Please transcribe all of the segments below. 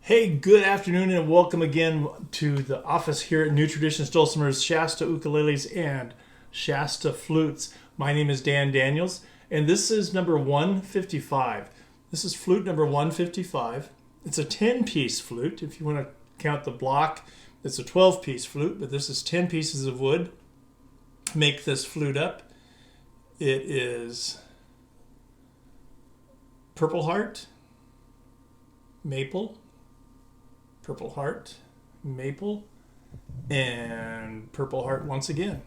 Hey, good afternoon and welcome again to the office here at New Traditions Dulcimers, Shasta Ukuleles, and Shasta Flutes. My name is Dan Daniels, and this is number 155. This is flute number 155. It's a 10-piece flute. If you want to count the block, it's a 12-piece flute, but this is 10 pieces of wood. Make this flute up. It is Purple Heart, Maple, Purple Heart, Maple, and Purple Heart once again.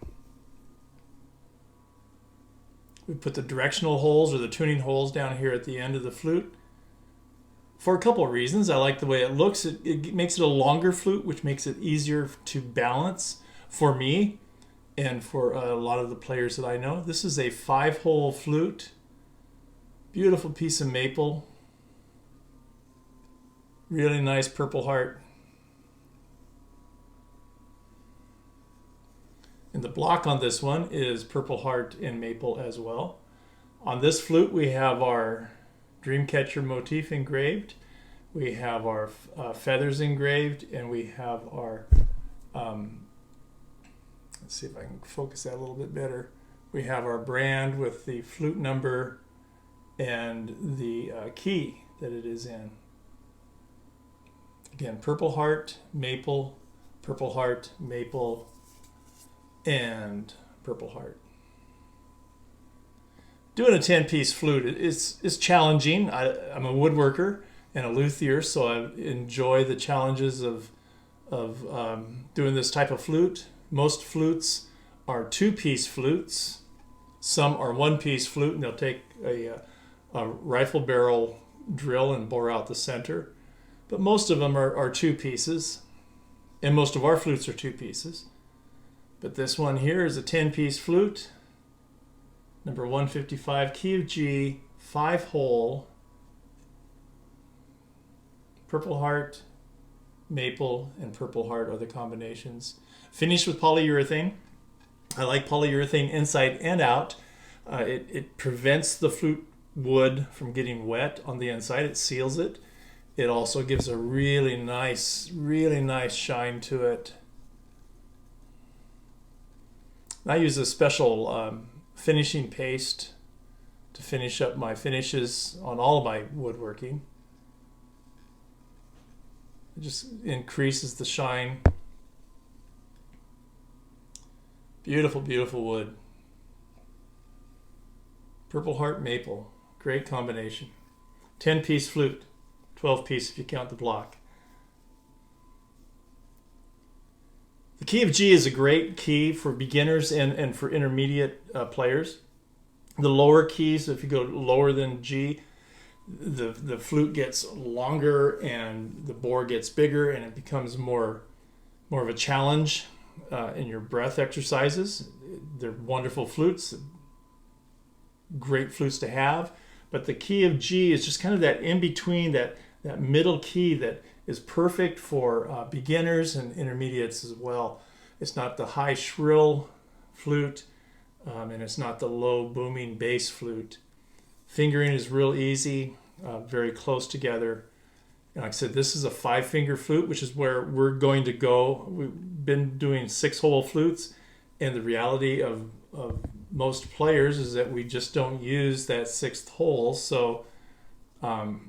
We put the directional holes or the tuning holes down here at the end of the flute for a couple of reasons. I like the way it looks. It makes it a longer flute, which makes it easier to balance for me and for a lot of the players that I know. This is a 5-hole flute. Beautiful piece of maple. Really nice Purple Heart. And the block on this one is Purple Heart and Maple as well. On this flute we have our Dreamcatcher motif engraved. We have our feathers engraved, and we have our, let's see if I can focus that a little bit better. We have our brand with the flute number and the key that it is in. Again, Purple Heart, Maple, Purple Heart, Maple, and Purple Heart. Doing a 10-piece flute is challenging. I'm a woodworker and a luthier, so I enjoy the challenges of doing this type of flute. Most flutes are 2-piece flutes. Some are 1-piece flute, and they'll take a rifle barrel drill and bore out the center. But most of them are 2 pieces, and most of our flutes are 2 pieces. But this one here is a 10-piece flute, number 155, key of G, 5-hole, Purple Heart, Maple, and Purple Heart are the combinations. Finished with polyurethane. I like polyurethane inside and out. It prevents the flute wood from getting wet on the inside. It seals it. It also gives a really nice shine to it. I use a special finishing paste to finish up my finishes on all of my woodworking. It just increases the shine. Beautiful, beautiful wood. Purple Heart, Maple. Great combination. 10-piece flute. 12-piece if you count the block. The key of G is a great key for beginners and for intermediate players. The lower keys, if you go lower than G, the flute gets longer and the bore gets bigger, and it becomes more of a challenge in your breath exercises. They're wonderful flutes, great flutes to have, but the key of G is just kind of that in between, that middle key that is perfect for beginners and intermediates as well. It's not the high shrill flute, and it's not the low booming bass flute. Fingering is real easy, very close together. And like I said, this is a 5-finger flute, which is where we're going to go. We've been doing 6-hole flutes, and the reality of most players is that we just don't use that 6th hole, so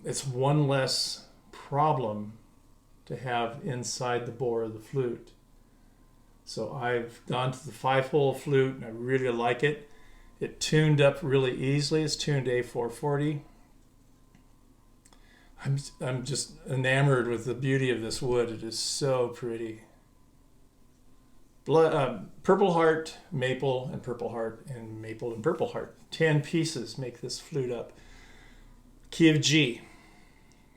it's one less problem to have inside the bore of the flute. So I've gone to the 5-hole flute, and I really like it. It tuned up really easily. It's tuned A440. I'm just enamored with the beauty of this wood. It is so pretty. Purple Heart, Maple, and Purple Heart, and Maple and Purple Heart. 10 pieces make this flute up. Key of G,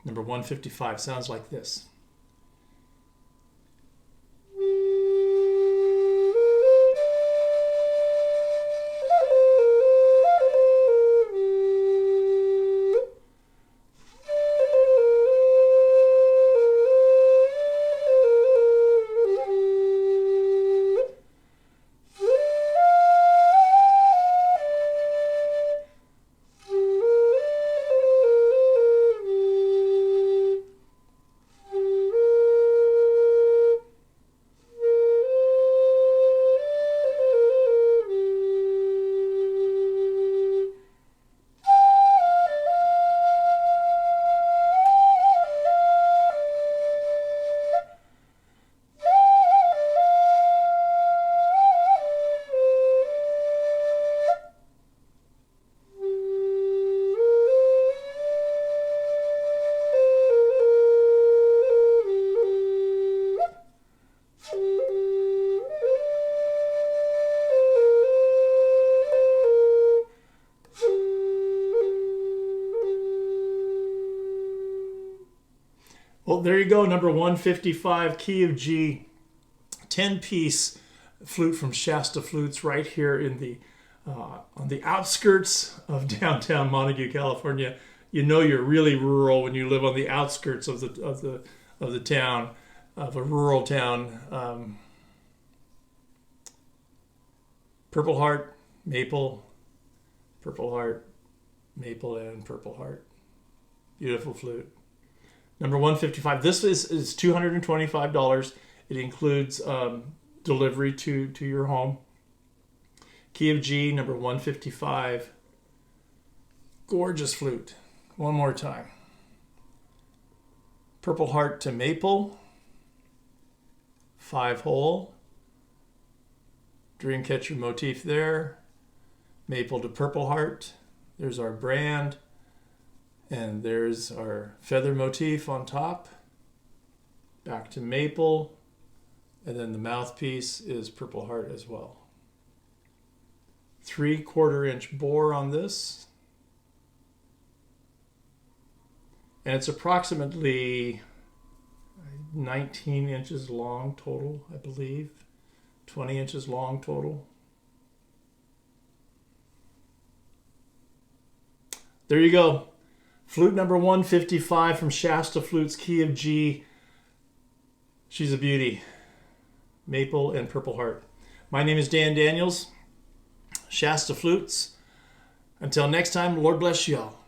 number 155, sounds like this. Well, there you go. Number 155, key of G, 10-piece flute from Shasta Flutes, right here in the on the outskirts of downtown Montague, California. You know you're really rural when you live on the outskirts of the town, of a rural town. Purple Heart, Maple, Purple Heart, Maple, and Purple Heart. Beautiful flute. Number 155. This is $225. It includes delivery to your home. Key of G, number 155. Gorgeous flute. One more time. Purple Heart to Maple. 5-hole. Dreamcatcher motif there. Maple to Purple Heart. There's our brand. And there's our feather motif on top. Back to Maple. And then the mouthpiece is Purple Heart as well. 3/4 inch bore on this. And it's approximately 19 inches long total, I believe. 20 inches long total. There you go. Flute number 155 from Shasta Flutes, key of G. She's a beauty. Maple and Purple Heart. My name is Dan Daniels. Shasta Flutes. Until next time, Lord bless you all.